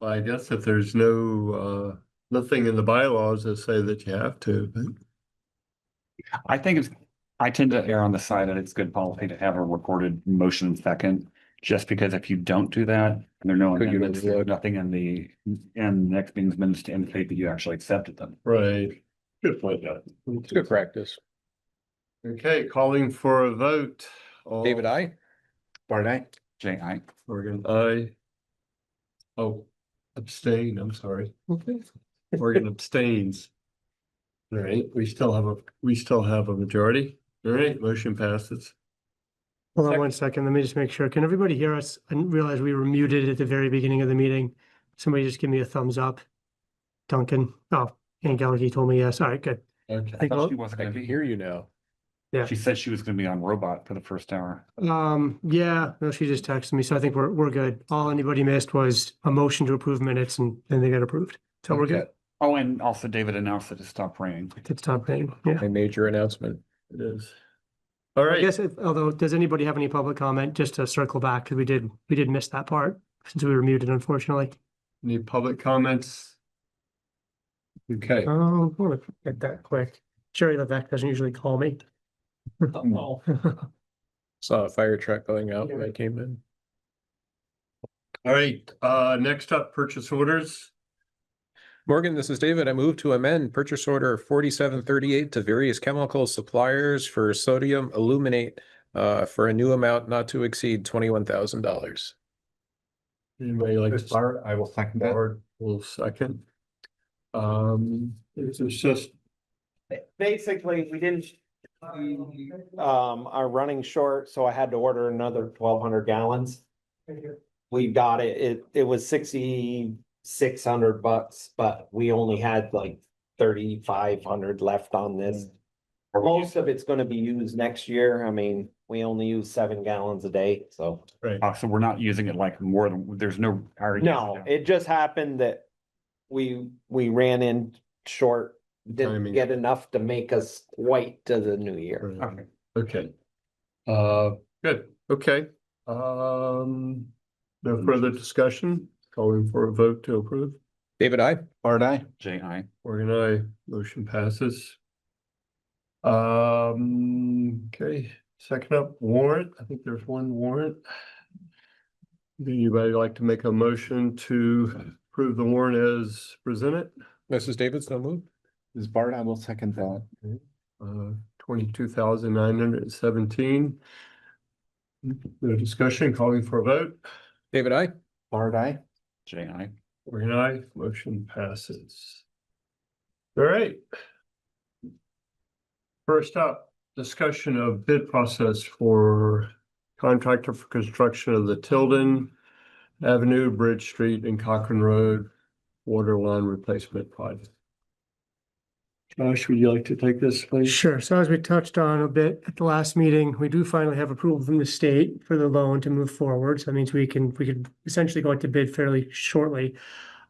I guess if there's nothing in the bylaws that say that you have to, but I think I tend to err on the side that it's good policy to have a recorded motion second, just because if you don't do that, and there are no Could you amendments, there's overlook? nothing in the next meeting's minutes to indicate that you actually accepted them. right. Good point, Doug. It's good practice. Okay, calling for a vote. David, I. Bart, aye. Jay, I. Morgan, aye. Oh, abstain, I'm sorry. Okay. Morgan abstains. All right, we still have a majority. All right, motion passes. Hold on one second. Let me just make sure. Can everybody hear us? I didn't realize we were muted at the very beginning of the meeting. Somebody just give me a thumbs up. Duncan. Oh, and Gallagher told me yes. All right, good. Okay. I thought she wasn't I gonna can be hear here. you now. Yeah. She said she was gonna be on robot for the first hour. Yeah, no, she just texted me, so I think we're good. All anybody missed was a motion to approve minutes and then they got approved. So we're good. Oh, and also David announced that it stopped raining. It's top paying. Yeah. A major announcement. It is. All I right, guess although, does anybody have any public comment, just to circle back, because we did miss that part since we were muted, unfortunately. any public comments? Okay, Oh, I want to get that quick. Jerry Levesque doesn't usually call me. Oh. Saw a fire truck going out when I came in. all right, next up, purchase orders. Morgan, this is David. I move to amend purchase order 4738 to various chemical suppliers for sodium aluminate for a new amount not to exceed $21,000. Anybody like This to Bart, I will second that. start? Will second. It's just, Basically, we didn't. Are running short, so I had to order another 1,200 gallons. We got it was $6,600, but we only had like 3,500 left on this. Most of it's gonna be used next year. I mean, we only use 7 gallons a day, so. right, So we're not using it like more than, there's no. No, it just happened that we ran in short, didn't Timing. get enough to make us white to the new year. right, okay. Good, okay. No further discussion, calling for a vote to approve. David, I. Bart, aye. Jay, I. Morgan, aye, motion passes. Okay, second up, warrant. I think there's one warrant. Would anybody like to make a motion to approve the warrant as presented? This is David, so moved. This is Bart, I will second that. 22,917. No discussion, calling for a vote. David, I. Bart, aye. Jay, I. Morgan, aye, motion passes. All right. First up, discussion of bid process for contractor for construction of the Tilden Avenue, Bridge Street and Cochran Road Waterline Replacement Project. Josh, would you like to take this, please? Sure. So as we touched on a bit at the last meeting, we do finally have approval from the state for the loan to move forward. So that means we could essentially go out to bid fairly shortly.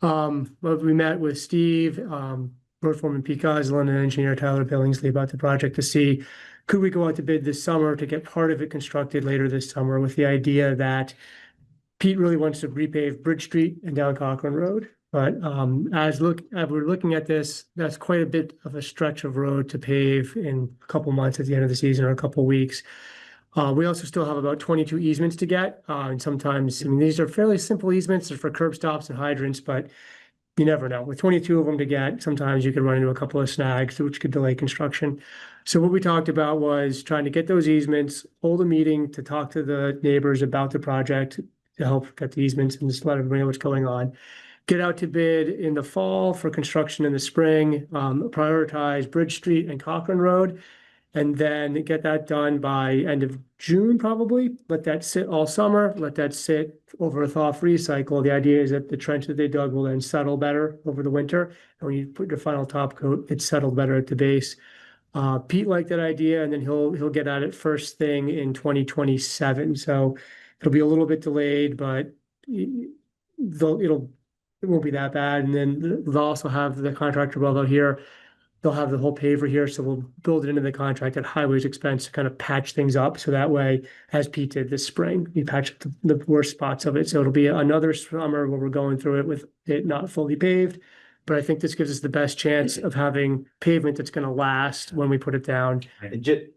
But we met with Steve, road foreman Pete Goslin and engineer Tyler Billingsley about the project to see could we go out to bid this summer to get part of it constructed later this summer, with the idea that Pete really wants to repave Bridge Street and down Cochran Road. But as we're looking at this, that's quite a bit of a stretch of road to pave in a couple months at the end of the season, or a couple weeks. We also still have about 22 easements to get, and sometimes, I mean, these are fairly simple easements, they're for curb stops and hydrants, but you never know. With 22 of them to get, sometimes you could run into a couple of snags, which could delay construction. So what we talked about was trying to get those easements, hold a meeting to talk to the neighbors about the project, to help get the easements and just let everybody know what's going on. Get out to bid in the fall for construction in the spring, prioritize Bridge Street and Cochran Road, and then get that done by end of June, probably. Let that sit all summer, let that sit over a thaw-free cycle. The idea is that the trench that they dug will then settle better over the winter. And when you put your final top coat, it's settled better at the base. Pete liked that idea, and then he'll get at it first thing in 2027. So it'll be a little bit delayed, but it won't be that bad. And then they'll also have the contractor above out here. they'll have the whole paver here, so we'll build it into the contract at highways expense to kind of patch things up. So that way, as Pete did this spring, we patched the worst spots of it. So it'll be another summer where we're going through it with it not fully paved. But I think this gives us the best chance of having pavement that's gonna last when we put it down. There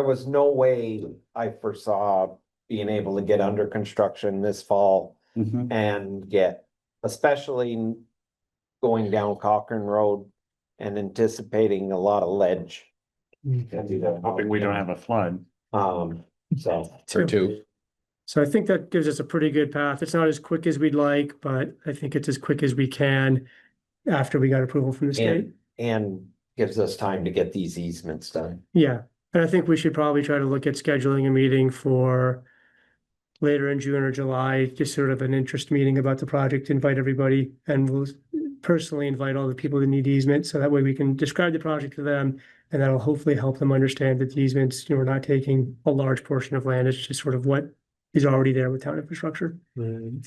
was no way I foresaw being able to get under construction this fall Mhm. and get, especially going down Cochran Road and anticipating a lot of ledge. Hoping we don't have a flood. So. Or two. So I think that gives us a pretty good path. It's not as quick as we'd like, but I think it's as quick as we can after we got approval from the state. And gives us time to get these easements done. Yeah, and I think we should probably try to look at scheduling a meeting for later in June or July, just sort of an interest meeting about the project, invite everybody, and we'll personally invite all the people that need easements, so that way we can describe the project to them, and that'll hopefully help them understand that the easements, we're not taking a large portion of land, it's just sort of what is already there with town infrastructure. What,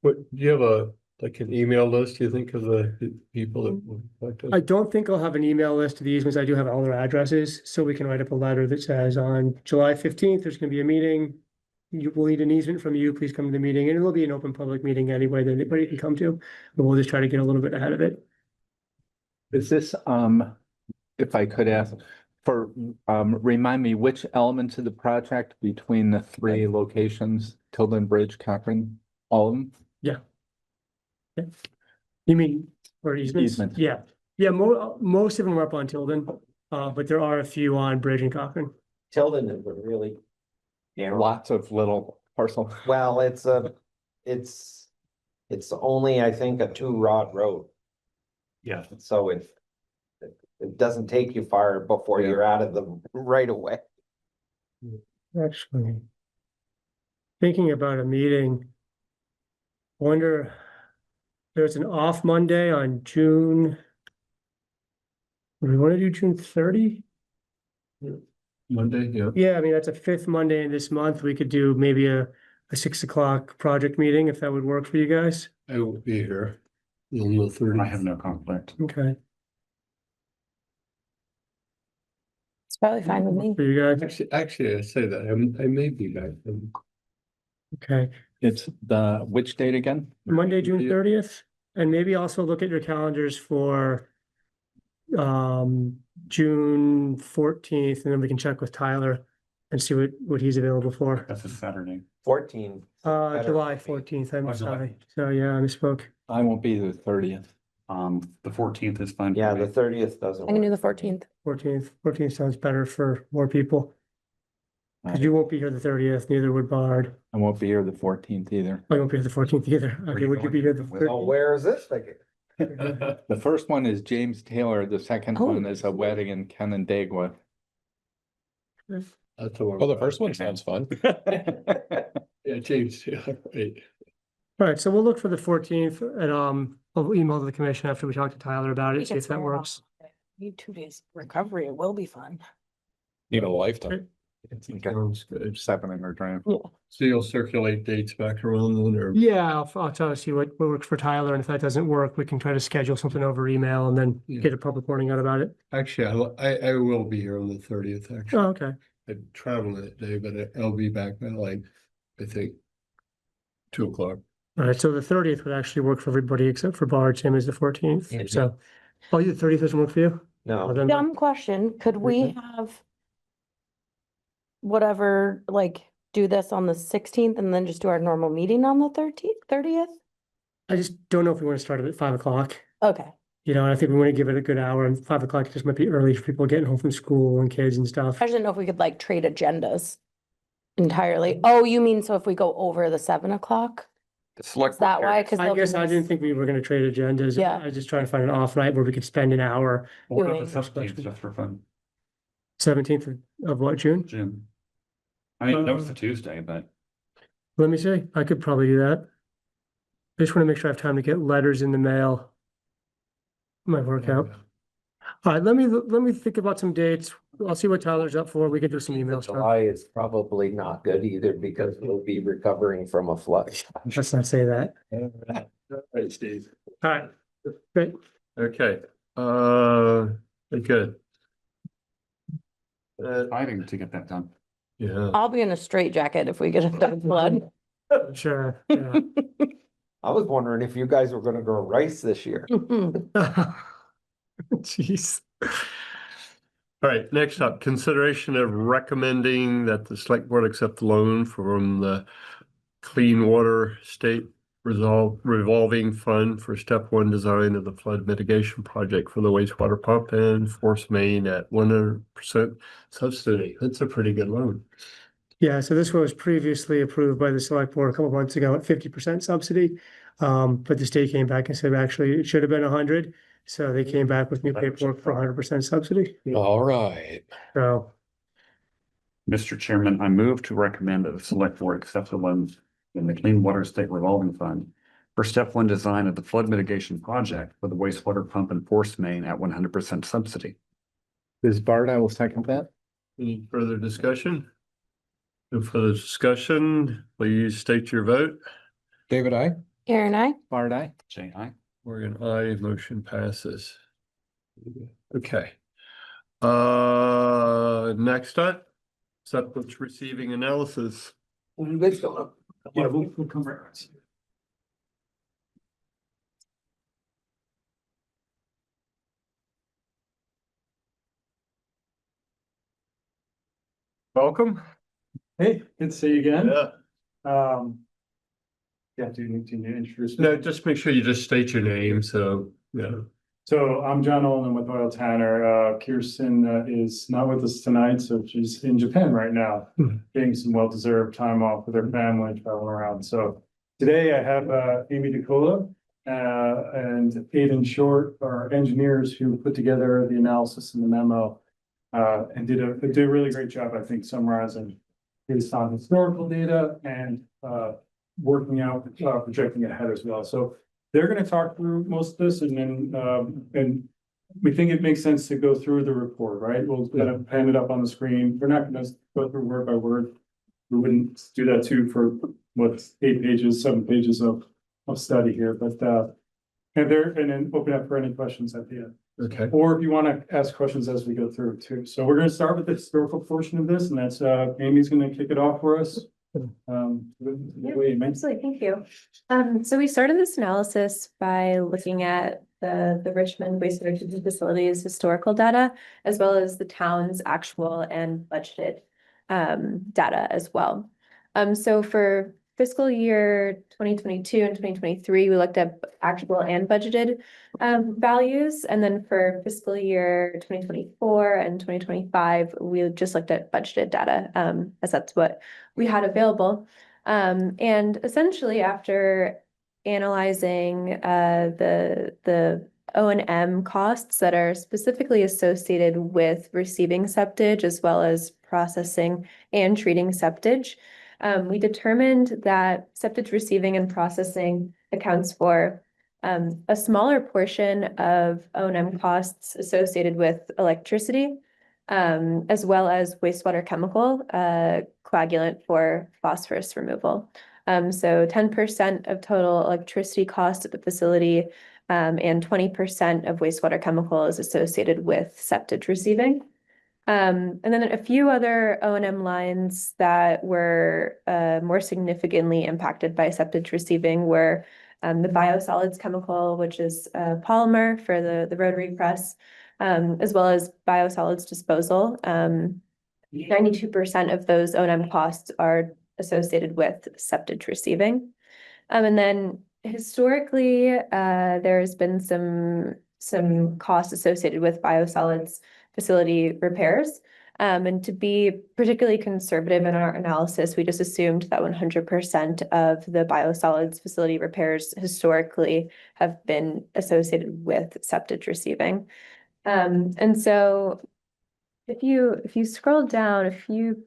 do you have like an email list, do you think, of the people that would like to? I don't think I'll have an email list of the easements. I do have all their addresses, so we can write up a letter that says on July 15th, there's gonna be a meeting. You will need an easement from you, please come to the meeting, and it'll be an open public meeting anyway that anybody can come to, but we'll just try to get a little bit ahead of it. Is this, if I could ask, for, remind me which elements of the project between the three locations, Tilden Bridge, Cochran, all of them? You mean, for easements? Easements. Yeah, most of them are up on Tilden, but there are a few on Bridge and Cochran. Tilden is a really narrow. Lots of little parcel. Well, it's only, I think, a 2-rod road, Yeah. so it doesn't take you far before you're out of the right of way. Actually, thinking about a meeting, wonder, there's an off Monday on June. Do we want to do June 30? Monday, yeah. Yeah, I mean, that's a fifth Monday in this month. We could do maybe a 6 o'clock project meeting if that would work for you guys. I will be here on the 30th. I have no conflict. Okay. It's probably fine with me. For you guys, Actually, I say that, I may be back then. okay. It's which date again? Monday, June Yeah. 30th, and maybe also look at your calendars for June 14th, and then we can check with Tyler and see what he's available for. That's a Saturday. 14. better July for me. 14th, I'm Oh, July. sorry. So yeah, I misspoke. I won't be the 30th. The 14th is fine. for Yeah, me. the 30th doesn't I can do work. the 14th. 14th sounds better for more people. Cause you won't be here the 30th, neither would Bard. I won't be here the 14th either. I won't be here the 14th either. Where Okay, you would you going? be here the With- Oh, 13th? where is this thing? The first one is James Taylor, the second Oh. one is a wedding in Canandaigua. That's the one. Well, the first one sounds fun. Yeah, James, yeah, right. All right, so we'll look for the 14th and I'll email the commission after we talk to Tyler about it, see if that works. Need 2 days recovery. It will be fun. Need a lifetime. Sounds good. 7 drive. So you'll circulate dates back around then, or? Yeah, I'll try to see what works for Tyler, and if that doesn't work, we can try to schedule something over email and then Yeah. get a public warning out about it. Actually, I will be here on the 30th, actually. Oh, okay. I travel that day, but I'll be back by like, I think, 2 o'clock. All right, so the 30th would actually work for everybody except for Bard, same as the 14th, Mhm. so. Oh, the 30th doesn't work for you? No. Well, then- Dumb question. Could we have whatever, like, do this on the 16th and then just do our normal meeting on the 30th? I just don't know if we want to start it at 5 o'clock. Okay. You know, I think we want to give it a good hour, and 5 o'clock just might be early for people getting home from school and kids and stuff. I just didn't know if we could like trade agendas entirely. Oh, you mean so if we go over the 7 o'clock? The select. Is that why? Cause I they'll be guess I didn't missed. think we were gonna trade agendas. Yeah. I was just trying to find an off night where we could spend an hour. What doing- about the 17th, just for fun? 17th of what, June? June. I mean, that was the Tuesday, but Let me see, I could probably do that. I just want to make sure I have time to get letters in the mail. Might work out. All right, let me think about some dates. I'll see what Tyler's up for. We could do some email stuff. July is probably not good either because we'll be recovering from a flood. Let's not say that. Right, Steve. All right, great. Okay, good. Fighting to get that done. Yeah, I'll be in a straitjacket if we get a done flood. Sure, yeah. I was wondering if you guys were gonna grow rice this year. Jeez. all right, next up, consideration of recommending that the select board accept the loan from the Clean Water State Revolving Fund for step one design of the flood mitigation project for the wastewater pump and force main at 100% subsidy. That's a pretty good loan. Yeah, so this was previously approved by the select board a couple months ago at 50% subsidy. But the state came back and said, actually, it should have been 100. So they came back with new paperwork for 100% subsidy. All right. So, Mr. Chairman, I move to recommend that the select board accept the loans in the Clean Water State Revolving Fund for step one design of the flood mitigation project for the wastewater pump and force main at 100% subsidy. Ms. Bard, I will second that. Any further discussion? No further discussion, please state your vote. David, I. Karen, I. Bard, aye. Jay, aye. Morgan, aye, motion passes. Okay. Next up, septic receiving analysis. When you guys go up. Yeah, we'll come right. Welcome. Hey, good to see you again. Yeah. Yeah, do you need to introduce me? No, just make sure you just state your name, so, yeah. So I'm John Olin with Hoyle Tanner. Kirsten is not with us tonight, so she's in Japan right now, getting some well-deserved time off with her family, traveling around. So today I have Amy DeCola and Aiden Short, our engineers who put together the analysis and the memo and did a really great job, I think, summarizing based on historical data and working out, projecting ahead as well. So they're gonna talk through most of this and then we think it makes sense to go through the report, right? We'll kind of pan it up on the screen. We're not gonna go through word by word. We wouldn't do that too for what's 8 pages, 7 pages of study here, but and then open up for any questions at the end. Okay. Or if you want to ask questions as we go through too. So we're going to start with the historical portion of this, and that's Amy's going to kick it off for us. Absolutely, thank you. So we started this analysis by looking at the Richmond wastewater treatment facilities historical data, as well as the town's actual and budgeted data as well. So for fiscal year 2022 and 2023, we looked at actual and budgeted values. And then for fiscal year 2024 and 2025, we just looked at budgeted data as that's what we had available. And essentially after analyzing the O&M costs that are specifically associated with receiving septage as well as processing and treating septage, we determined that septage receiving and processing accounts for a smaller portion of O&M costs associated with electricity, as well as wastewater chemical coagulant for phosphorus removal. So 10% of total electricity cost at the facility and 20% of wastewater chemical is associated with septage receiving. And then a few other O&M lines that were more significantly impacted by septage receiving were the biosolids chemical, which is a polymer for the rotary press, as well as biosolids disposal. 92% of those O&M costs are associated with septage receiving. And then historically, there's been some costs associated with biosolids facility repairs. And to be particularly conservative in our analysis, we just assumed that 100% of the biosolids facility repairs historically have been associated with septage receiving. And so if you scroll down a few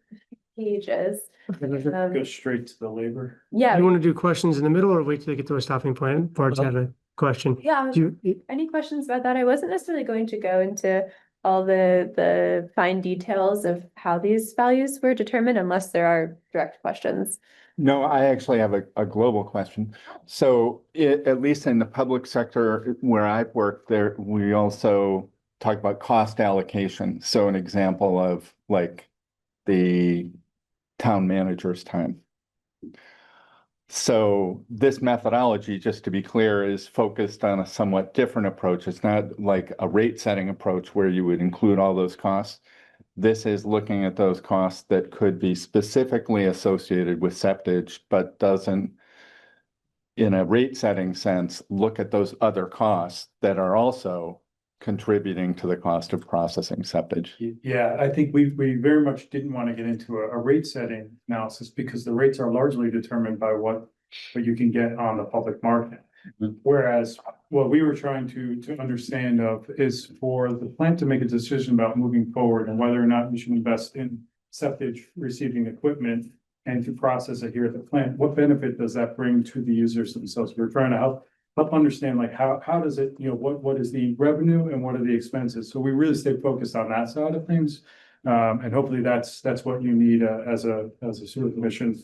pages, Go straight to the labor. you want to do questions in the middle or wait till they get to a stopping point? Bard's had a question. Yeah, Do you, any questions about that? I wasn't necessarily going to go into all the fine details of how these values were determined unless there are direct questions. No, I actually have a global question. So at least in the public sector where I've worked there, we also talk about cost allocation. So an example of like the town manager's time. So this methodology, just to be clear, is focused on a somewhat different approach. It's not like a rate setting approach where you would include all those costs. This is looking at those costs that could be specifically associated with septage, but doesn't, in a rate setting sense, look at those other costs that are also contributing to the cost of processing septage. Yeah, I think we very much didn't want to get into a rate setting analysis because the rates are largely determined by what you can get on the public market. Whereas what we were trying to understand of is for the plant to make a decision about moving forward and whether or not we should invest in septage receiving equipment and to process it here at the plant, what benefit does that bring to the users themselves? We're trying to help understand like how does it, what is the revenue and what are the expenses? So we really stay focused on that side of things. And hopefully that's what you need as a sort of mission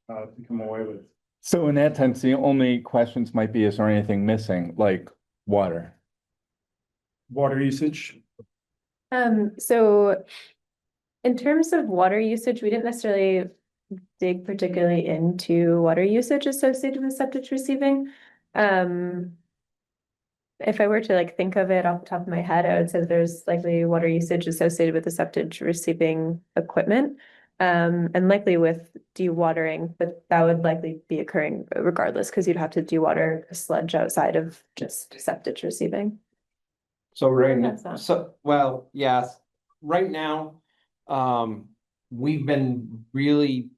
to come away with. So in that sense, the only questions might be, is there anything missing, like water? Water usage. So in terms of water usage, we didn't necessarily dig particularly into water usage associated with septage receiving. If I were to like think of it off the top of my head, I would say there's likely water usage associated with the septage receiving equipment. And likely with dewatering, but that would likely be occurring regardless, because you'd have to dewater a sludge outside of just septage receiving. So right now, That's not- so, well, yes, right now, we've been really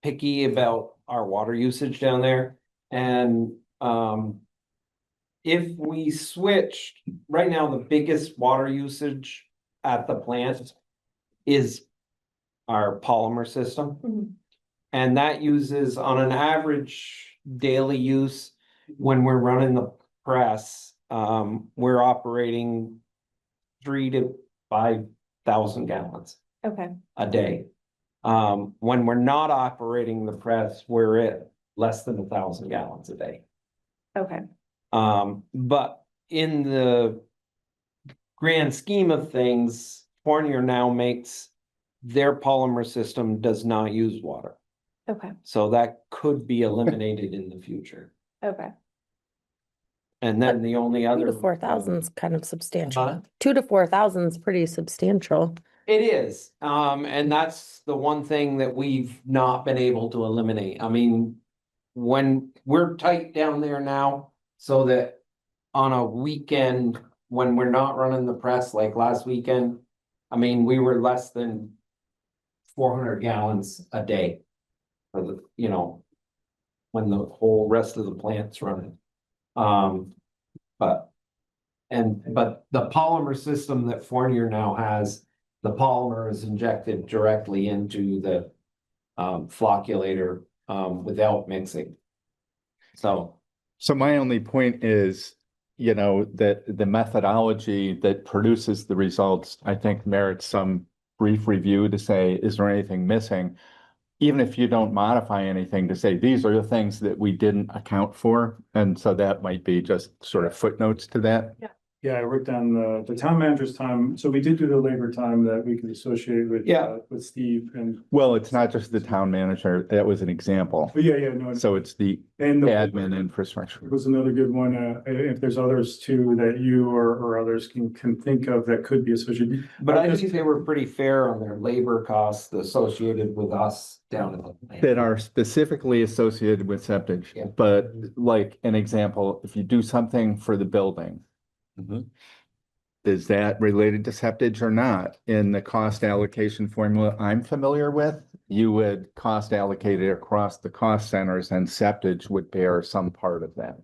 picky about our water usage down there. And if we switched, right now, the biggest water usage at the plant is our polymer system. Mhm. And that uses, on an average daily use, when we're running the press, we're operating 3,000 to 5,000 gallons Okay, a day. When we're not operating the press, we're at less than 1,000 gallons a day. okay, But in the grand scheme of things, Fournier now makes their polymer system does not use water. okay, So that could be eliminated in the future. okay. And then the only 2 other. to 4,000 is kind of substantial. Huh? 2 to 4,000 is pretty substantial. It is, and that's the one thing that we've not been able to eliminate. I mean, when we're tight down there now, so that on a weekend, when we're not running the press, like last weekend, I mean, we were less than 400 gallons a day. For the, when the whole rest of the plant's running. But the polymer system that Fournier now has, the polymer is injected directly into the flocculator without mixing. So my only point is, that the methodology that produces the results, I think merits some brief review to say, is there anything missing? Even if you don't modify anything, to say, these are the things that we didn't account for. And so that might be just sort of footnotes to that. Yeah, I wrote down the town manager's time. So we did do the labor time that we could associate with, Yeah. With Steve and. Well, it's not just the town manager. That was an example. Oh, yeah, no. So it's the And the admin infrastructure. was another good one. If there's others too that you or others can think of that could be associated. but I think they were pretty fair on their labor costs associated with us down at the plant. That are specifically associated with septage. Yeah. But like an example, if you do something for the building, Mhm. is that related to septage or not? In the cost allocation formula I'm familiar with, you would cost allocate it across the cost centers and septage would bear some part of that.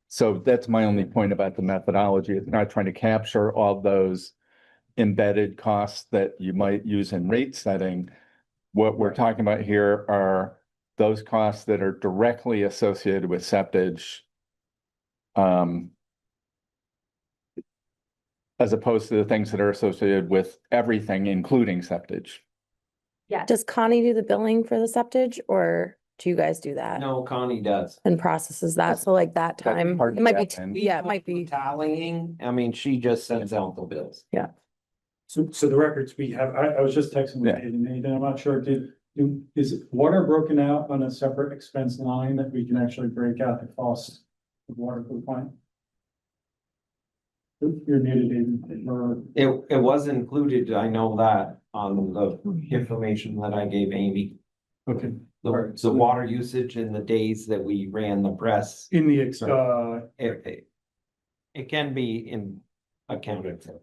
So that's my only point about the methodology. It's not trying to capture all those embedded costs that you might use in rate setting. What we're talking about here are those costs that are directly associated with septage. As opposed to the things that are associated with everything, including septage. Yeah. Does Connie do the billing for the septage or do you guys do that? No, Connie does. And processes that, so like that That's time, part it might of be, that, and- yeah, it might be. Tallying, I mean, she just sends out the bills. So the records we have, I was just texting with Yeah. Nathan, I'm not sure, is water broken out on a separate expense line that we can actually break out the cost of water per plant? You're muted, Nathan, or, It was included, I know that, on the information that I gave Amy. okay, The water usage and the days that we ran the press, in the, it can be accounted for.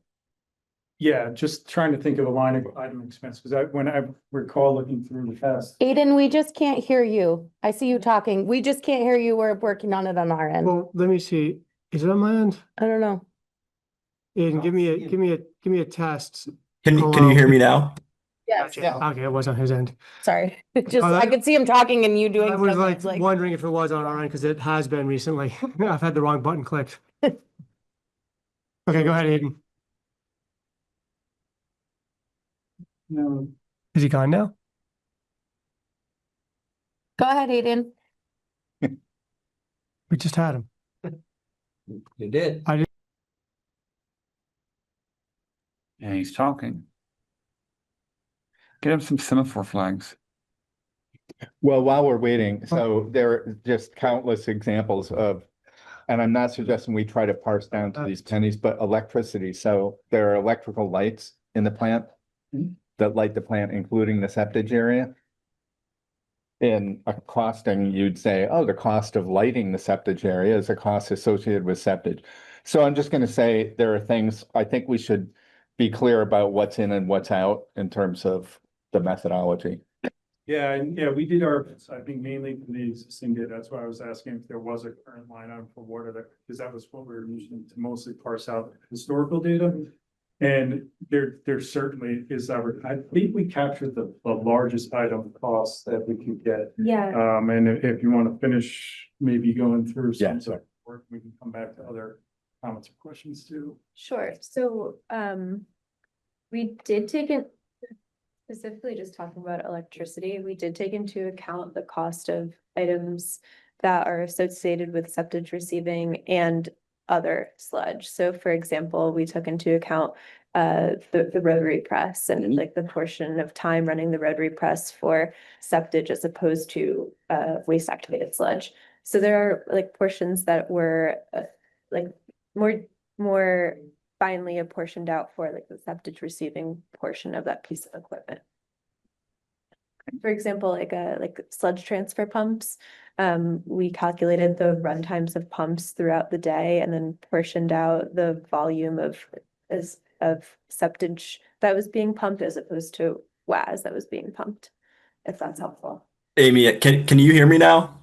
yeah, just trying to think of a line of item expense, because when I recall looking through the past. Aiden, we just can't hear you. I see you talking. We just can't hear you. We're working on it on our end. Well, let me see. Is it on my end? I don't know. Aiden, give me a test. Can Hello? you hear me now? Yes, Okay, it was on his end. sorry. Just, Oh, I could see him talking and you doing. I was stuff, like it's like, wondering if it was on our end, because it has been recently. I've had the wrong button clicked. Okay, go ahead, Aiden. No, Is he gone now? Go ahead, Aiden. We just had him. You did. Yeah, he's talking. Get him some semaphore flags. Well, while we're waiting, so there are just countless examples of, and I'm not suggesting we try to parse down to these pennies, but electricity. So there are electrical lights in the plant that light the plant, including the septage area. In a costing, you'd say, oh, the cost of lighting the septage area is a cost associated with septage. So I'm just gonna say there are things, I think we should be clear about what's in and what's out in terms of the methodology. yeah, and yeah, we did our, I think mainly for the existing data, that's why I was asking if there was a current line item for water, that, because that was what we were using to mostly parse out historical data. And there certainly is, I think we captured the largest item costs that we could get. Yeah. And if you want to finish, maybe going through Yeah, some sorry. work, we can come back to other comments or questions too. Sure. So, we did take in, specifically just talking about electricity, we did take into account the cost of items that are associated with septage receiving and other sludge. So for example, we took into account the rotary press and like the portion of time running the rotary press for septage as opposed to waste activated sludge. So there are like portions that were like more finely apportioned out for like the septage receiving portion of that piece of equipment. For example, like sludge transfer pumps, we calculated the run times of pumps throughout the day and then portioned out the volume of septage that was being pumped as opposed to WAS that was being pumped, if that's helpful. Amy, can you hear me now?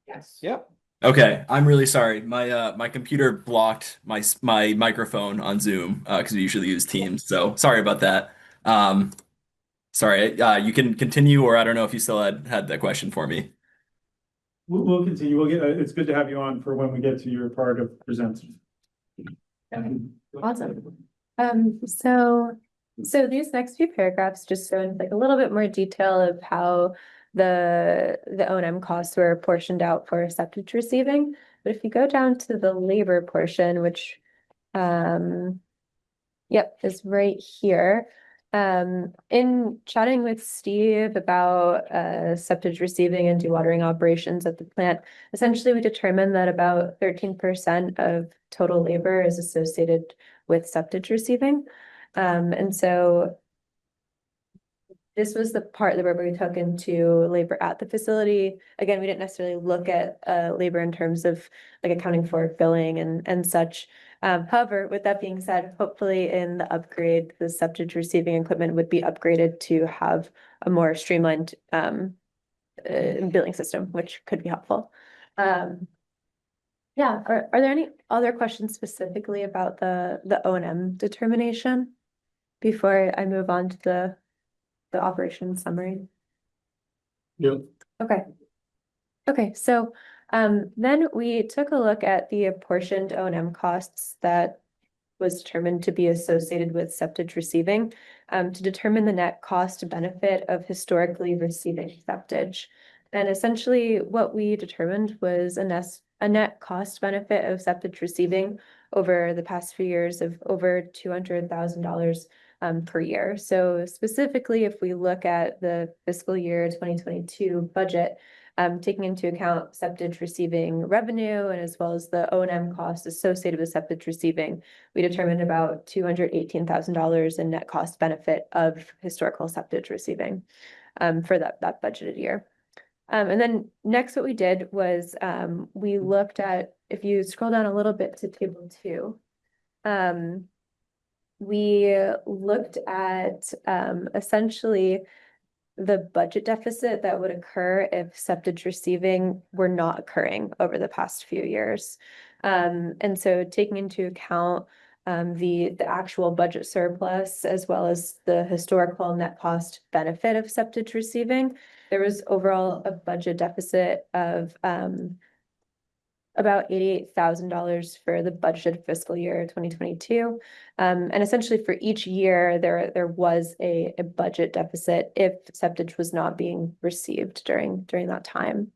Yes. Yep. Okay, I'm really sorry. My computer blocked my microphone on Zoom because we usually use Teams. So sorry about that. Sorry, you can continue, or I don't know if you still had that question for me. We'll continue. We'll get, it's good to have you on for when we get to your part of presenting. Awesome. So these next few paragraphs just go into like a little bit more detail of how the O&M costs were portioned out for septage receiving. But if you go down to the labor portion, which is right here. In chatting with Steve about septage receiving and dewatering operations at the plant, essentially we determined that about 13% of total labor is associated with septage receiving. And so this was the part where we took into labor at the facility. Again, we didn't necessarily look at labor in terms of like accounting for billing and such. However, with that being said, hopefully in the upgrade, the septage receiving equipment would be upgraded to have a more streamlined billing system, which could be helpful. Are there any other questions specifically about the O&M determination before I move on to the operations summary? Yep. Okay, so then we took a look at the apportioned O&M costs that was determined to be associated with septage receiving, to determine the net cost benefit of historically receiving septage. And essentially what we determined was a net cost benefit of septage receiving over the past few years of over $200,000 per year. So specifically, if we look at the fiscal year 2022 budget, taking into account septage receiving revenue and as well as the O&M costs associated with septage receiving, we determined about $218,000 in net cost benefit of historical septage receiving for that budgeted year. And then next what we did was we looked at, if you scroll down a little bit to table 2, we looked at essentially the budget deficit that would occur if septage receiving were not occurring over the past few years. And so taking into account the actual budget surplus as well as the historical net cost benefit of septage receiving, there was overall a budget deficit of about $88,000 for the budgeted fiscal year 2022. And essentially for each year, there was a budget deficit if septage was not being received during that time.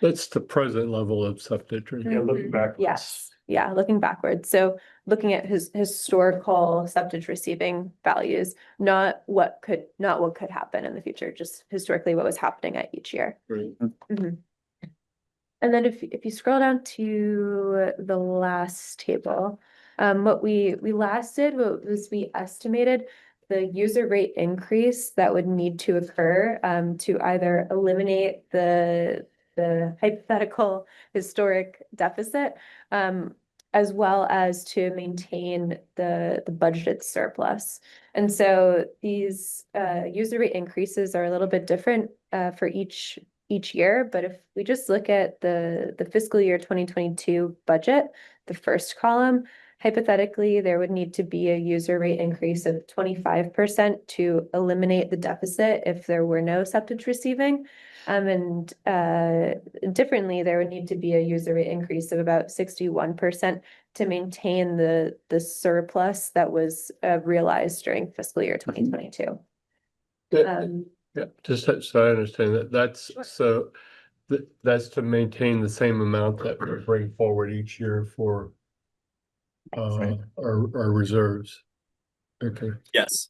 That's the present level of septic. Right? Yeah, looking back. Yes, yeah, looking backwards. So looking at his historical septage receiving values, not what could happen in the future, just historically what was happening at each year. Right. Mhm. And then if you scroll down to the last table, what we last did was we estimated the user rate increase that would need to occur to either eliminate the hypothetical historic deficit as well as to maintain the budgeted surplus. And so these user rate increases are a little bit different for each year, but if we just look at the fiscal year 2022 budget, the first column, hypothetically, there would need to be a user rate increase of 25% to eliminate the deficit if there were no septage receiving. And differently, there would need to be a user rate increase of about 61% to maintain the surplus that was realized during fiscal year 2022. Yeah, just so I understand that, that's so that's to maintain the same amount that we bring forward each year for our reserves. Okay. Yes.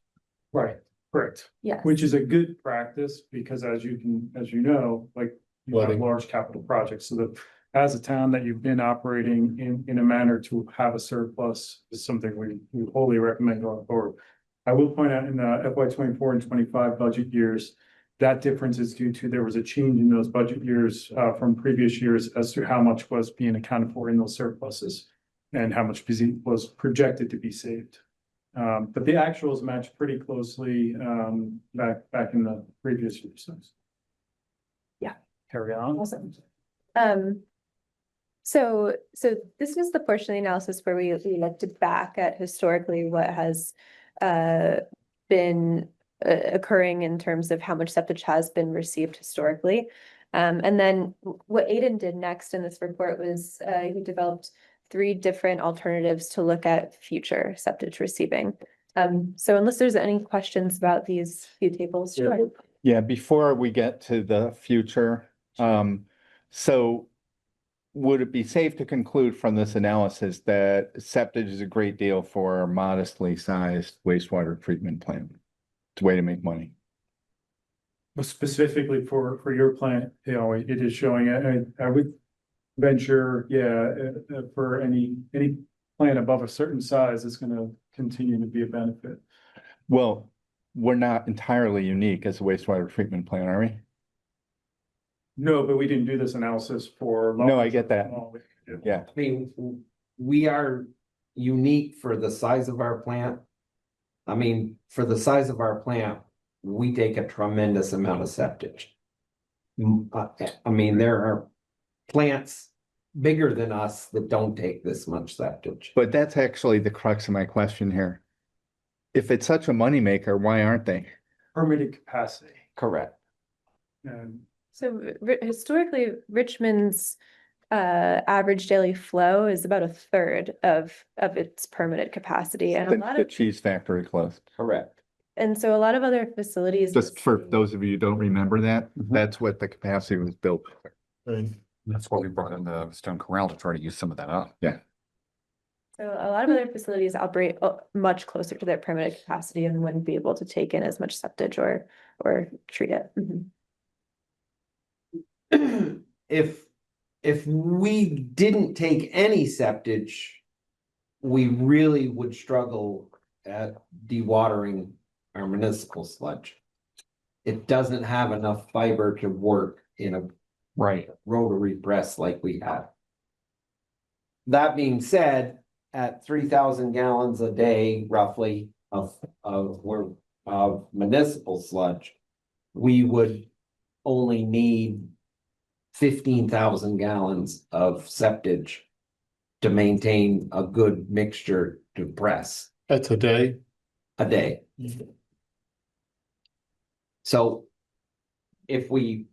Right, correct. Yes. Which is a good practice because as you know, like you have Flooding. large capital projects, so that as a town that you've been operating in a manner to have a surplus is something we wholly recommend going forward. I will point out in the FY 24 and 25 budget years, that difference is due to there was a change in those budget years from previous years as to how much was being accounted for in those surpluses and how much was projected to be saved. But the actuals match pretty closely back in the previous years. Yeah. Carry on. Awesome. So this was the portion of the analysis where we looked back at historically what has been occurring in terms of how much septage has been received historically. And then what Aidan did next in this report was he developed 3 different alternatives to look at future septage receiving. So unless there's any questions about these few tables, sure. Yeah, before we get to the future, so would it be safe to conclude from this analysis that septage is a great deal for a modestly sized wastewater treatment plant? It's a way to make money. But specifically for your plant, you know, it is showing, I would venture, for any plant above a certain size, it's gonna continue to be a benefit. Well, we're not entirely unique as a wastewater treatment plant, are we? No, but we didn't do this analysis for. No, I get that. Yeah. I mean, we are unique for the size of our plant. I mean, for the size of our plant, we take a tremendous amount of septage. I mean, there are plants bigger than us that don't take this much septage. But that's actually the crux of my question here. If it's such a moneymaker, why aren't they? Permitted capacity. Correct. And So historically, Richmond's average daily flow is about a third of its permitted capacity, and a lot The of, cheese factory closed. Correct. and so a lot of other facilities. Just for those of you who don't remember that, Mhm. that's what the capacity was built. for. Right. That's why we brought in the Stone Corral to try to use some of that up. Yeah. So a lot of other facilities operate much closer to their permitted capacity and wouldn't be able to take in as much septage or treat it. Mhm. If we didn't take any septage, we really would struggle at dewatering our municipal sludge. It doesn't have enough fiber to work in a Right. rotary press like we have. That being said, at 3,000 gallons a day roughly of municipal sludge, we would only need 15,000 gallons of septage to maintain a good mixture to press That's a day. a day. So if we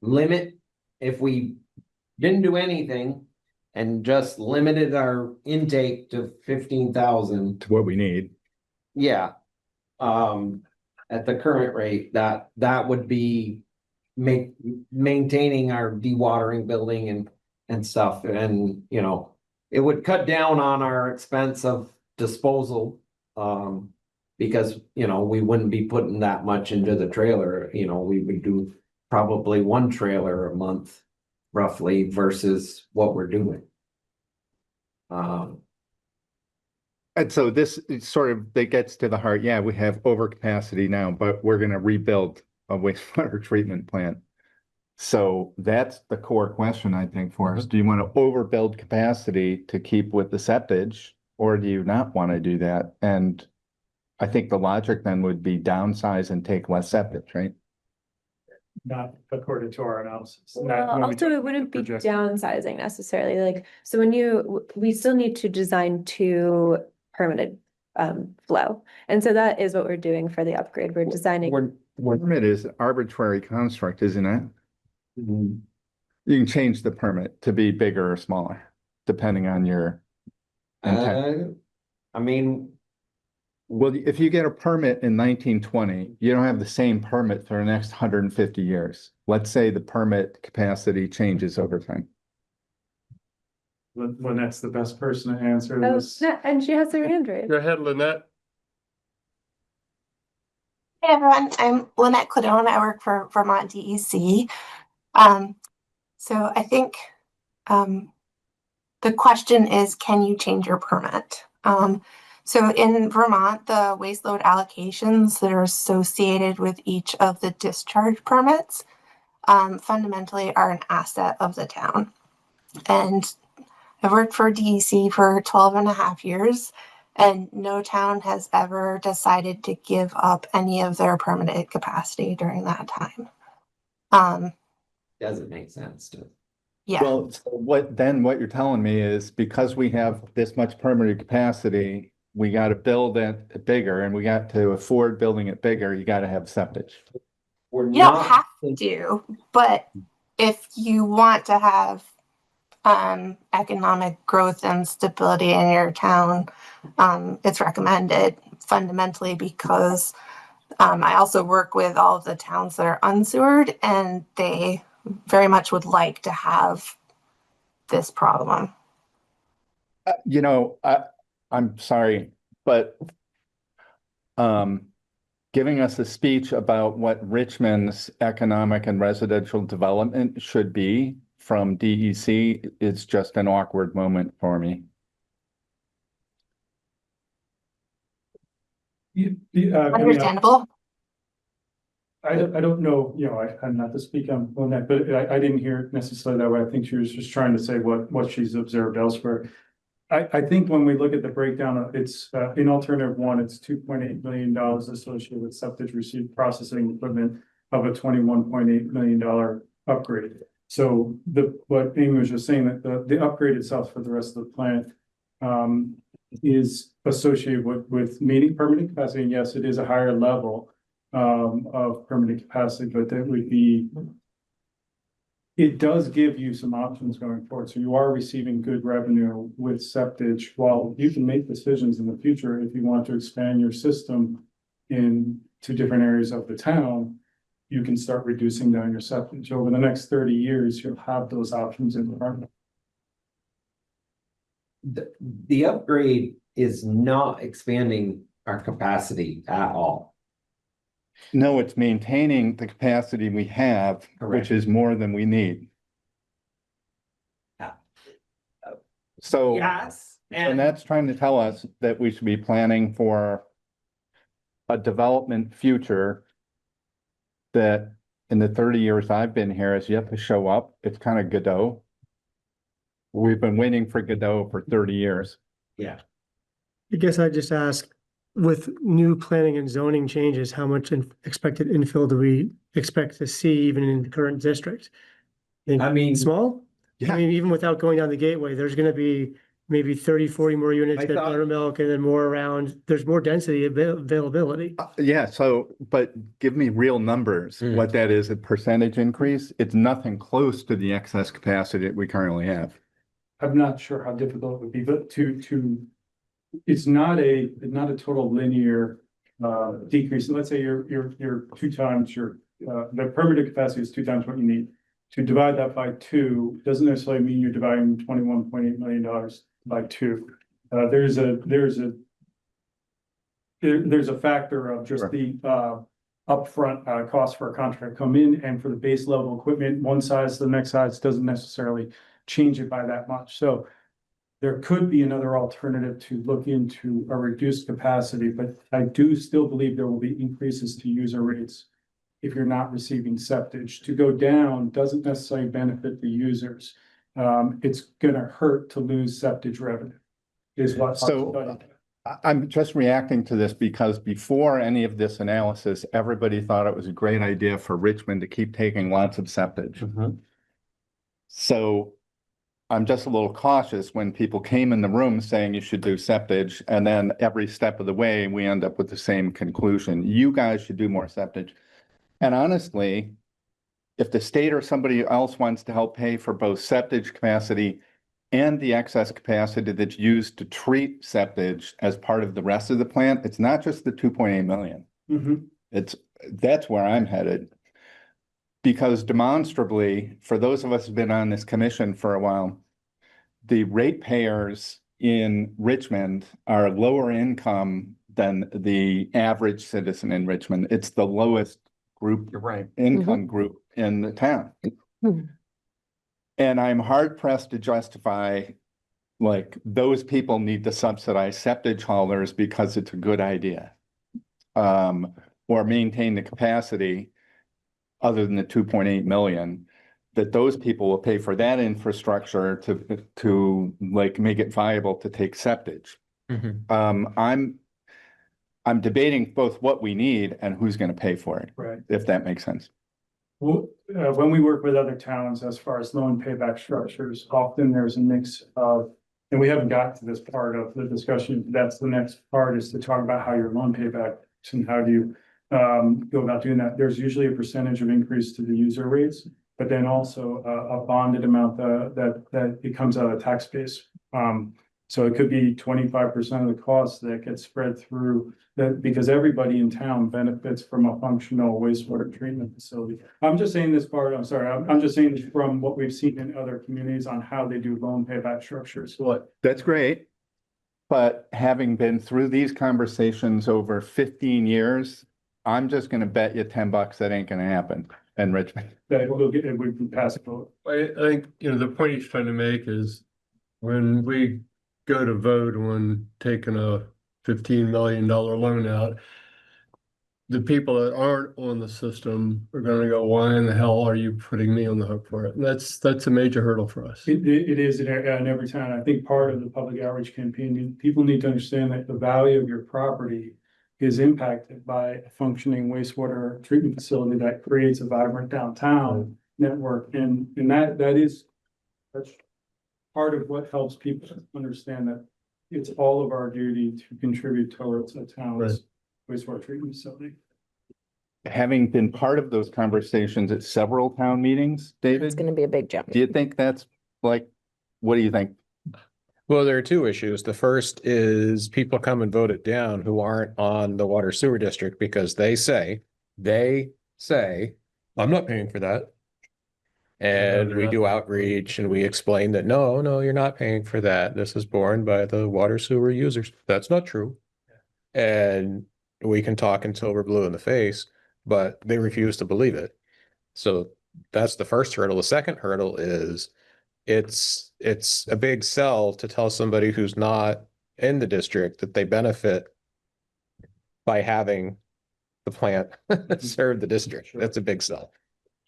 didn't do anything and just limited our intake to 15,000, To what we need. yeah. At the current rate, that would be maintaining our dewatering building and stuff, and you know, it would cut down on our expense of disposal. Because you know, we wouldn't be putting that much into the trailer, you know, we would do probably one trailer a month roughly versus what we're doing. And so this is sort of, that gets to the heart. Yeah, we have overcapacity now, but we're gonna rebuild a wastewater treatment plant. So that's the core question, I think, for us. Do you want to overbuild capacity to keep with the septage, or do you not want to do that? And I think the logic then would be downsize and take less septage, right? Not according to our analysis. Not Well, when we also, talk it wouldn't be project- downsizing necessarily, like, so we still need to design to permitted flow. And so that is what we're doing for the upgrade. We're designing. Permit is an arbitrary construct, isn't it? You can change the permit to be bigger or smaller, depending on your intent. I mean, Well, if you get a permit in 1920, you don't have the same permit for the next 150 years. Let's say the permit capacity changes over time. Lynette's the best person to answer Oh, this. yeah, and she has her hand raised. Go ahead, Lynette. Hey everyone, I'm Lynette Cladone. I work for Vermont DEC. So I think the question is, can you change your permit? So in Vermont, the waste load allocations that are associated with each of the discharge permits fundamentally are an asset of the town. And I've worked for DEC for 12 and a half years, and no town has ever decided to give up any of their permitted capacity during that time. doesn't make sense to. Yeah, Well, so what you're telling me is because we have this much permitted capacity, we got to build it bigger, and we got to afford building it bigger, you got to have septage. We're you don't not have to, but if you want to have economic growth and stability in your town, it's recommended fundamentally because I also work with all of the towns that are unsewered, and they very much would like to have this problem. You know, I'm sorry, but giving us a speech about what Richmond's economic and residential development should be from DEC is just an awkward moment for me. Understandable. I don't know, you know, I'm not to speak on that, but I didn't hear it necessarily that way. I think she was just trying to say what she's observed elsewhere. I think when we look at the breakdown, it's in alternative one, it's $2.8 million associated with septic receipt processing equipment of a $21.8 million upgrade. So what Amy was just saying, that the upgrade itself for the rest of the plant is associated with meeting permitting capacity. And yes, it is a higher level of permitting capacity, but that would be it does give you some options going forward. So you are receiving good revenue with septage. While you can make decisions in the future if you want to expand your system to different areas of the town, you can start reducing down your septage. Over the next 30 years, you'll have those options in the market. The upgrade is not expanding our capacity at all. No, it's maintaining the capacity we have, Correct. which is more than we need. Yeah. So, Yes. and that's trying to tell us that we should be planning for a development future that in the 30 years I've been here has yet to show up. It's kind of Godot. We've been waiting for Godot for 30 years. Yeah. I guess I'd just ask, with new planning and zoning changes, how much expected infill do we expect to see even in the current district? I mean, Small? Yeah. I mean, even without going down the gateway, there's gonna be maybe 30, 40 more units I at thought- Buttermilk and then more around, there's more density availability. Yeah, so, but give me real numbers, Hmm. what that is, a percentage increase. It's nothing close to the excess capacity that we currently have. I'm not sure how difficult it would be, but it's not a total linear decrease. Let's say you're 2 times the permitted capacity is 2 times what you need. To divide that by 2 doesn't necessarily mean you're dividing $21.8 million by 2. There's a factor of just the upfront cost for a contract to come in, and for the base level equipment, one size to the next size doesn't necessarily change it by that much. So there could be another alternative to look into a reduced capacity, but I do still believe there will be increases to user rates if you're not receiving septage. To go down doesn't necessarily benefit the users. It's gonna hurt to lose septage revenue, is what. So I'm just reacting to this because before any of this analysis, everybody thought it was a great idea for Richmond to keep taking lots of septage. So I'm just a little cautious when people came in the room saying you should do septage, and then every step of the way, we end up with the same conclusion. You guys should do more septage. And honestly, if the state or somebody else wants to help pay for both septage capacity and the excess capacity that's used to treat septage as part of the rest of the plant, it's not just the 2.8 million. That's where I'm headed. Because demonstrably, for those of us who've been on this commission for a while, the ratepayers in Richmond are lower income than the average citizen in Richmond. It's the lowest group, You're right. income group in the town. And I'm hard pressed to justify, like, those people need to subsidize septage haulers because it's a good idea. Or maintain the capacity other than the 2.8 million, that those people will pay for that infrastructure to like make it viable to take septage. I'm debating both what we need and who's going to pay for it, Right. if that makes sense. Well, when we work with other towns as far as loan payback structures, often there's a mix of, and we haven't got to this part of the discussion. That's the next part, is to talk about how your loan payback and how do you go about doing that. There's usually a percentage of increase to the user rates, but then also a bonded amount that it comes out of tax base. So it could be 25% of the cost that gets spread through that, because everybody in town benefits from a functional wastewater treatment facility. I'm just saying this part, I'm sorry, I'm just saying this from what we've seen in other communities on how they do loan payback structures. That's great. But having been through these conversations over 15 years, I'm just going to bet you $10 that ain't going to happen in Richmond. That we'll get, it would pass a vote. I think, the point he's trying to make is when we go to vote on taking a $15 million loan out, the people that aren't on the system are gonna go, why in the hell are you putting me on the hook for it? And that's a major hurdle for us. It is in every town. I think part of the public outreach campaign, people need to understand that the value of your property is impacted by a functioning wastewater treatment facility that creates a vibrant downtown network. And that's part of what helps people understand that it's all of our duty to contribute towards a town's wastewater treatment facility. having been part of those conversations at several town meetings, It's David, gonna be a big jump. do you think that's like, what do you think? Well, there are two issues. The first is people come and vote it down who aren't on the water sewer district because they say, I'm not paying for that. And they're we not. do outreach and we explain that, no, you're not paying for that. This is borne by the water sewer users. That's not true. And we can talk until we're blue in the face, but they refuse to believe it. So that's the first hurdle. The second hurdle is it's a big sell to tell somebody who's not in the district that they benefit by having the plant serve the district. That's a big sell.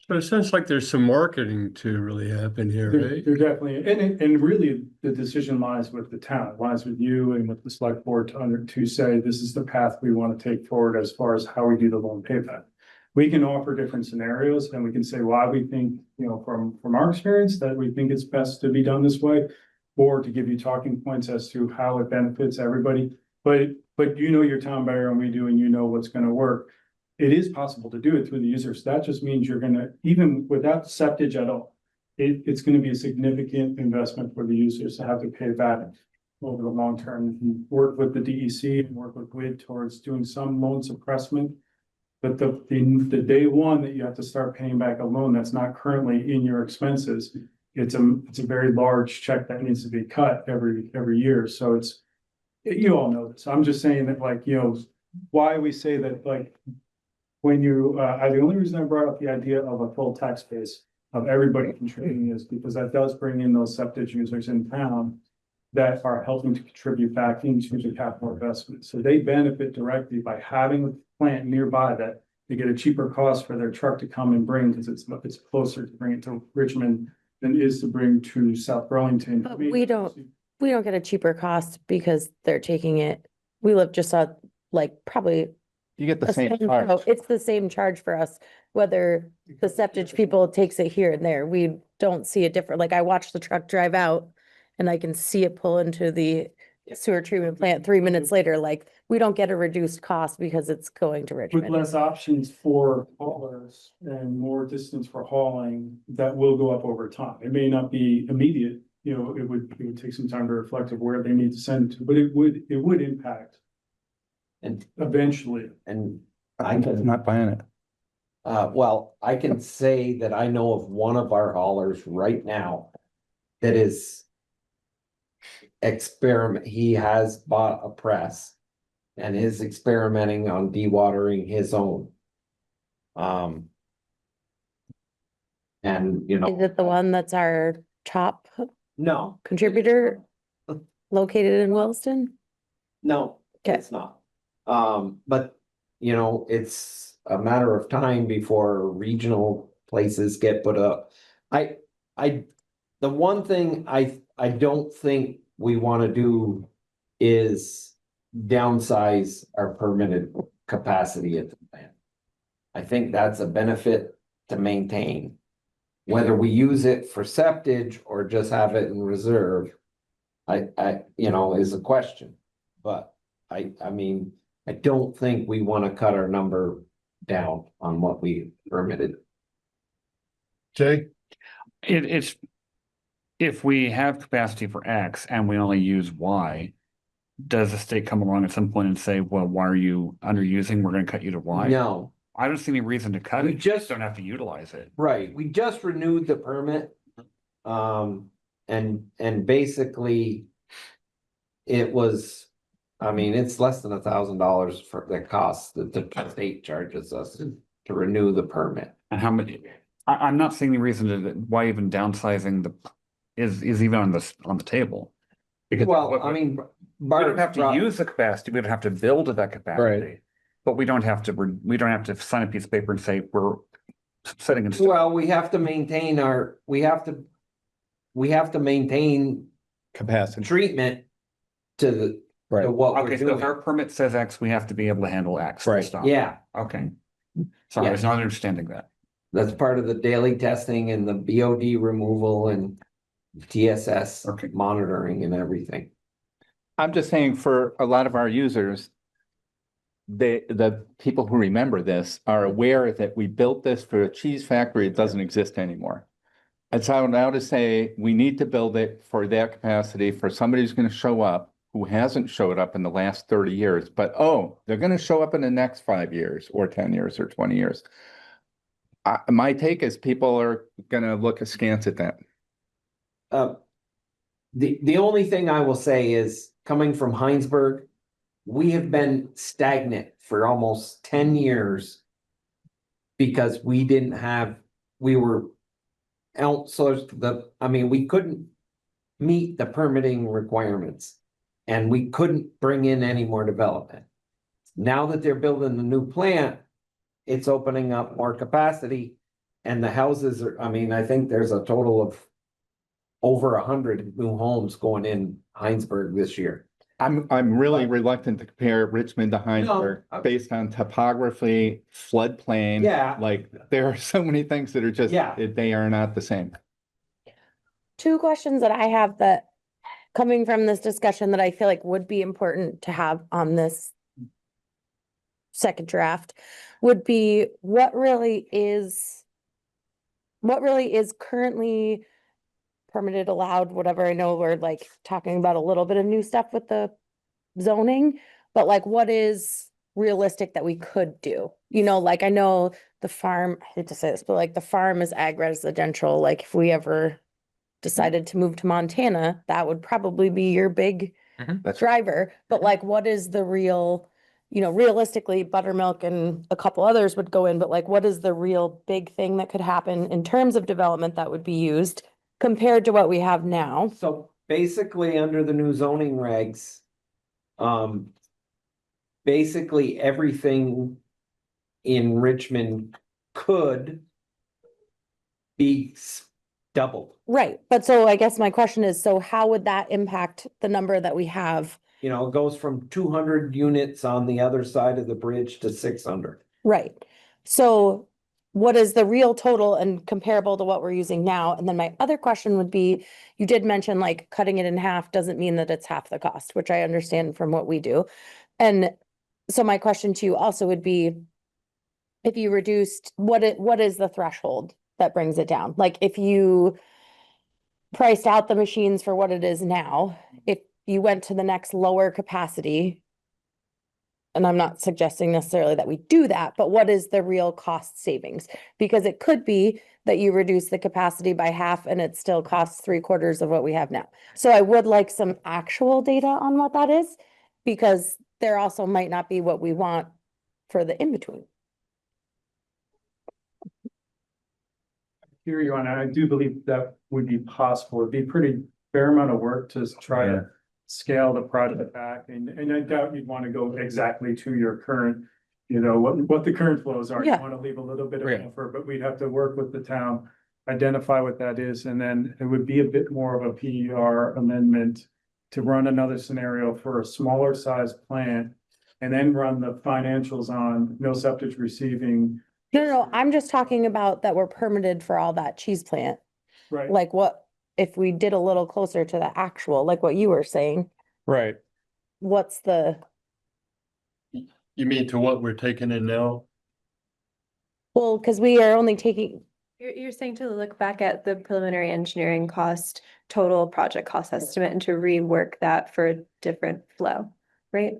So it sounds like there's some marketing to really happen here, There right? there definitely, and really, the decision lies with the town, it lies with you and with the select board to say, this is the path we want to take forward as far as how we do the loan payback. We can offer different scenarios and we can say why we think, from our experience, that we think it's best to be done this way. Or to give you talking points as to how it benefits everybody. But your town better than we do, and you know what's gonna work. It is possible to do it through the users. That just means you're gonna, even without septage at all, it's gonna be a significant investment for the users to have to pay back over the long term. And work with the DEC and work with WID towards doing some loan suppressment. But the day one that you have to start paying back a loan that's not currently in your expenses, it's a very large check that needs to be cut every year. So you all know this. I'm just saying that why we say that when the only reason I brought up the idea of a full tax base of everybody contributing is because that does bring in those septic users in town that are helping to contribute back into the capital investment. So they benefit directly by having a plant nearby that they get a cheaper cost for their truck to come and bring because it's closer to bring it to Richmond than it is to bring to South Burlington. But we don't get a cheaper cost because they're taking it. We live just probably. You get the a same cent- charge. no, It's the same charge for us, whether the septage people takes it here and there. We don't see it different. Like I watch the truck drive out and I can see it pull into the sewer treatment plant 3 minutes later. Like we don't get a reduced cost because it's going to With Richmond. less options for haulers and more distance for hauling, that will go up over time. It may not be immediate, it would take some time to reflect of where they need to send it to, but it would impact And, eventually. and I'm not buying it. well, I can say that I know of one of our haulers right now that is he has bought a press and is experimenting on dewatering his own. And Is it the one that's our top no, contributor located in Williston? no, Okay. it's not. But it's a matter of time before regional places get put up. The one thing I don't think we want to do is downsize our permitted capacity at the plant. I think that's a benefit to maintain. Whether we use it for septage or just have it in reserve, is a question. But I don't think we want to cut our number down on what we permitted. Jay? It's, if we have capacity for X and we only use Y, does the state come along at some point and say, well, why are you underusing? We're gonna cut you to Y? No, I don't see any reason to cut We it. You just just- don't have to utilize it. right, we just renewed the permit. And basically. It was, it's less than $1,000 for the cost that the state charges us to renew the permit. And how many, I'm not seeing any reason to, why even downsizing is even on the table. Because Well, we don't have to use the capacity, we don't have to build that capacity. But we don't have to sign a piece of paper and say, we're setting in stone. Well, we have to maintain Capacity. treatment to to what we're Okay, so if our doing. permit says X, we have to be able to handle X. full Right. stop. Yeah, Okay. Sorry, I was not understanding that. that's part of the daily testing and the BOD removal and TSS Okay. monitoring and everything. I'm just saying for a lot of our users, the people who remember this are aware that we built this for a cheese factory. It doesn't exist anymore. And so now to say, we need to build it for that capacity for somebody who's going to show up who hasn't showed up in the last 30 years, but oh, they're going to show up in the next 5 years or 10 years or 20 years. My take is people are going to look askance at that. The only thing I will say is, coming from Heinsberg, we have been stagnant for almost 10 years because we were outsourced we couldn't meet the permitting requirements and we couldn't bring in any more development. Now that they're building the new plant, it's opening up more capacity and the houses are, I think there's a total of over 100 new homes going in Heinsberg this year. I'm really reluctant to compare Richmond to Heinsberg based on topography, floodplain. Yeah. Like there are so many things that are just, they are not the same. Two questions that I have that coming from this discussion that I feel like would be important to have on this second draft would be what really is currently permitted, allowed, whatever. I know we're like talking about a little bit of new stuff with the zoning, but like what is realistic that we could do? You know, like I know the farm, I hate to say this, but like the farm is ag residential. Like if we ever decided to move to Montana, that would probably be your big driver. But like what is the real, you know, realistically buttermilk and a couple others would go in, but like what is the real big thing that could happen in terms of development that would be used compared to what we have now? So basically, under the new zoning regs, basically everything in Richmond could be doubled. Right. But so I guess my question is, so how would that impact the number that we have? You know, it goes from 200 units on the other side of the bridge to 600. Right. So what is the real total and comparable to what we're using now? And then my other question would be, you did mention like cutting it in half doesn't mean that it's half the cost, which I understand from what we do. And so my question to you also would be, if you reduced, what is the threshold that brings it down? Like if you priced out the machines for what it is now, if you went to the next lower capacity, and I'm not suggesting necessarily that we do that, but what is the real cost savings? Because it could be that you reduce the capacity by half and it still costs 3/4 of what we have now. So I would like some actual data on what that is, because there also might not be what we want for the in-between. Hear you on it. I do believe that would be possible. It'd be pretty fair amount of work to try to scale the project back, and I doubt you'd want to go exactly to your current, you know, what the current flows are. You want to leave a little bit of buffer, but we'd have to work with the town, identify what that is, and then it would be a bit more of a PER amendment to run another scenario for a smaller size plant, and then run the financials on no septic receiving. No, I'm just talking about that we're permitted for all that cheese plant. Right. Like what, if we did a little closer to the actual, like what you were saying, Right. what's the, You mean to what we're taking in now? well, because we are only taking, You're saying to look back at the preliminary engineering cost, total project cost estimate, and to rework that for a different flow, right?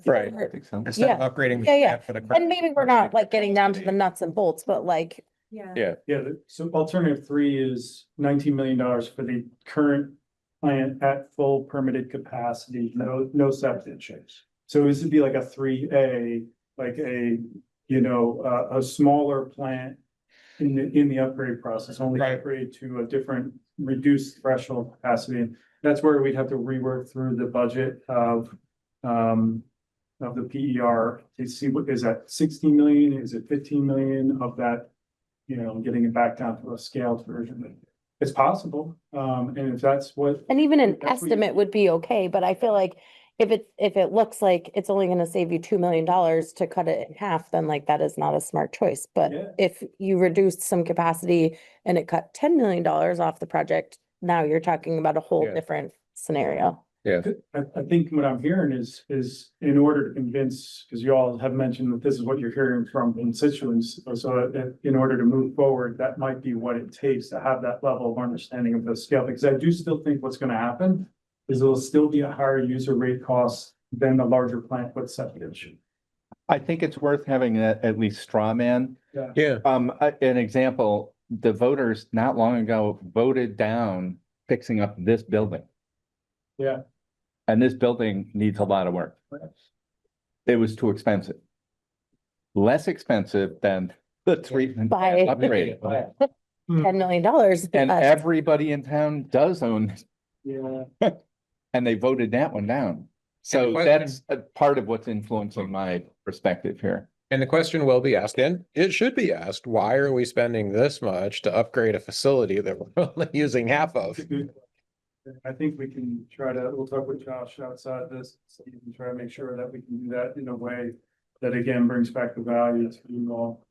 Right. I think so. Instead of upgrading. Yeah. for the And maybe we're not like getting down to the nuts and bolts, but like, Yeah. So alternative 3 is $19 million for the current plant at full permitted capacity, no septic. So this would be like a 3A, like a, you know, a smaller plant in the upgrade process, only upgrade to a different reduced threshold capacity. That's where we'd have to rework through the budget of the PER to see what is that 16 million, is it 15 million of that, you know, getting it back down to a scaled version. It's possible. And if that's what. and even an that's what you- estimate would be okay, but I feel like if it looks like it's only gonna save you $2 million to cut it in half, then like that is not a smart choice. But Yeah. if you reduced some capacity and it cut $10 million off the project, now you're talking about a whole Yeah. different scenario. I think what I'm hearing is in order to convince, because you all have mentioned that this is what you're hearing from constituents. So that in order to move forward, that might be what it takes to have that level of understanding of the scale, because I do still think what's gonna happen is it'll still be a higher user rate cost than the larger plant with septage. I think it's worth having at least straw man. Yeah. An example, the voters not long ago voted down fixing up this building. Yeah. And this building needs a lot of work. It was too expensive. Less expensive than the treatment By- upgrade. $10 million. And everybody in town does own, this, Yeah. and they voted that one down. So question- that's a part of what's influencing my perspective here. And the question will be asked, and it should be asked, why are we spending this much to upgrade a facility that we're only using half of? I think we can we'll talk with Josh outside this, so you can try to make sure that we can do that in a way that again brings back the value to you all.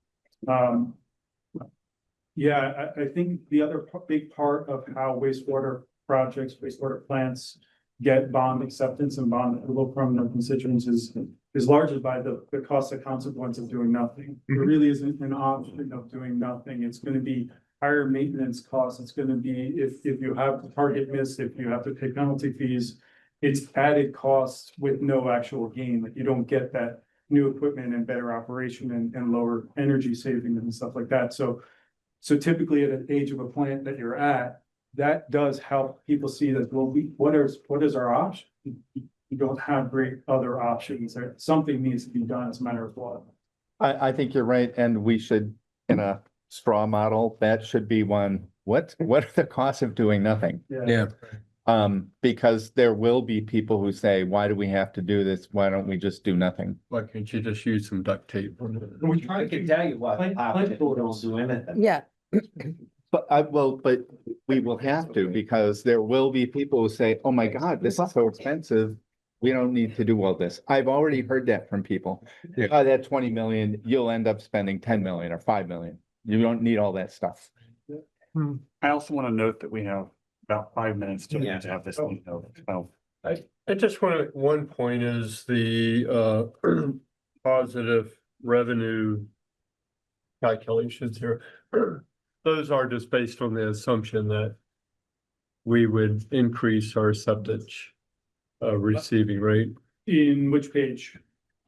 Yeah, I think the other big part of how wastewater projects, wastewater plants get bond acceptance and bond approval from their constituents is largely by the cost of consequence of doing nothing. There really isn't an option of doing nothing. It's gonna be higher maintenance costs. It's gonna be if you have the target missed, if you have to pay penalty fees, it's added costs with no actual gain. Like you don't get that new equipment and better operation and lower energy savings and stuff like that. So typically at an age of a plant that you're at, that does help people see that, well, what is our option? You don't have great other options. Something needs to be done as a matter of law. I think you're right, and we should, in a straw model, that should be one, what are the costs of doing nothing? Yeah. Because there will be people who say, why do we have to do this? Why don't we just do nothing? Why can't you just use some duct tape? We try to tell you what, happens if we don't do anything. Yeah, But we will have to, because there will be people who say, oh my God, this is so expensive. We don't need to do all this. I've already heard that from people. Yeah. That 20 million, you'll end up spending 10 million or 5 million. You don't need all that stuff. I also want to note that we have about 5 minutes to have this. I just want one point is the positive revenue calculations here. Those are just based on the assumption that we would increase our septage receiving rate. In which page?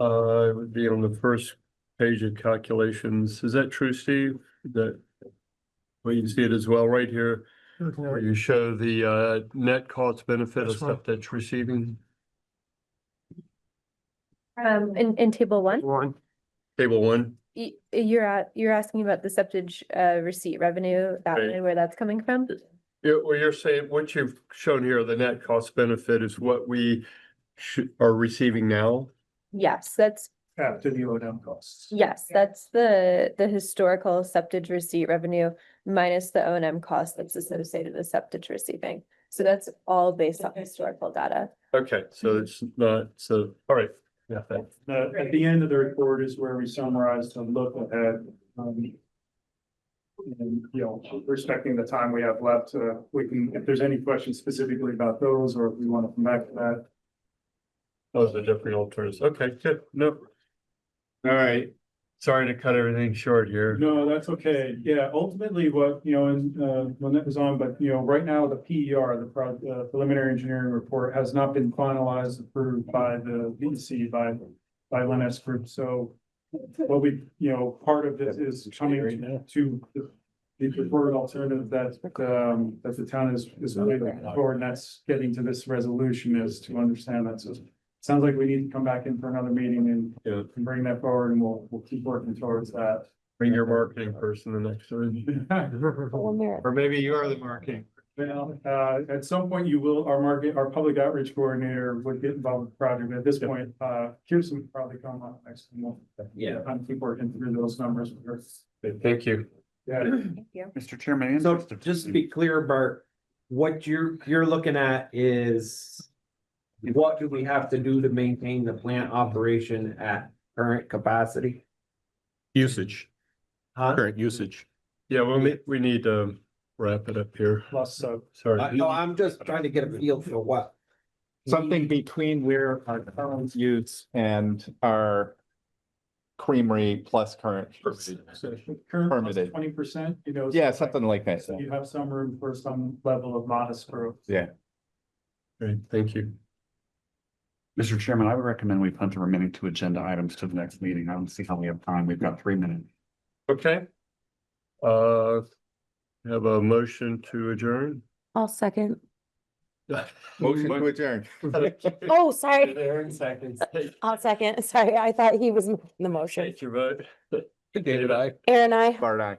It would be on the first page of calculations. Is that true, Steve? That, well, you can see it as well right here, where you show the net cost benefit of This one. septage receiving. In table one, Table one. you're asking about the septage receipt revenue, that Right. way, where that's coming from? Yeah, well, you're saying what you've shown here, the net cost benefit is what we are receiving now? Yes, that's After the O&M costs. that's the historical septage receipt revenue minus the O&M cost that's associated with septage receiving. So that's all based on historical data. Okay, so it's not, so, all right. Yeah, thanks. At the end of the report is where we summarize the look ahead. And, you know, respecting the time we have left, we can, if there's any questions specifically about those, or if we want to come back to that. Those are different alternatives. Okay, good. No. All right. Sorry to cut everything short here. No, that's okay. Yeah, ultimately what, you know, and when that was on, but you know, right now the PER, the preliminary engineering report has not been finalized, approved by the VC, by Lennox Group. So what we, you know, part of this is coming to the preferred alternative that the town is moving forward, and that's getting to this resolution is to understand that. So sounds like we need to come back in for another meeting and bring that forward, and we'll keep working towards that. Bring your marketing person the next time. Or maybe you are the marketing. Well, at some point you will, our public outreach coordinator would get involved with the project. At this point, Kirsten would probably come on next month. Yeah. I'm keep working through those numbers with her. Thank you. Yeah. Thank you. Mr. Chairman. So just to be clear, Bert, what you're looking at is what do we have to do to maintain the plant operation at current capacity? Usage, Huh? current usage. Yeah, well, we need to wrap it up here. Plus, Sorry. No, I'm just trying to get a feel for what something between where our current use and our creamery plus current. Permitted. 20%, you know. Yeah, so something like that. So you have some room for some level of modest growth. Yeah. Great, thank you. Mr. Chairman, I would recommend we punt the remaining two agenda items to the next meeting. I don't see how we have time. We've got 3 minutes. Okay. Have a motion to adjourn. I'll second. Motion to adjourn. Oh, sorry. Aaron seconds. I'll second. Sorry, I thought he was making the motion. Take your vote. David, I. Aaron, I. Bart, aye.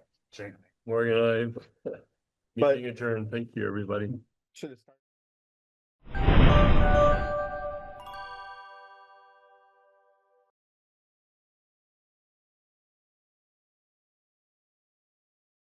Morgan, I. But- Meeting adjourned. Thank you, everybody. Should have started.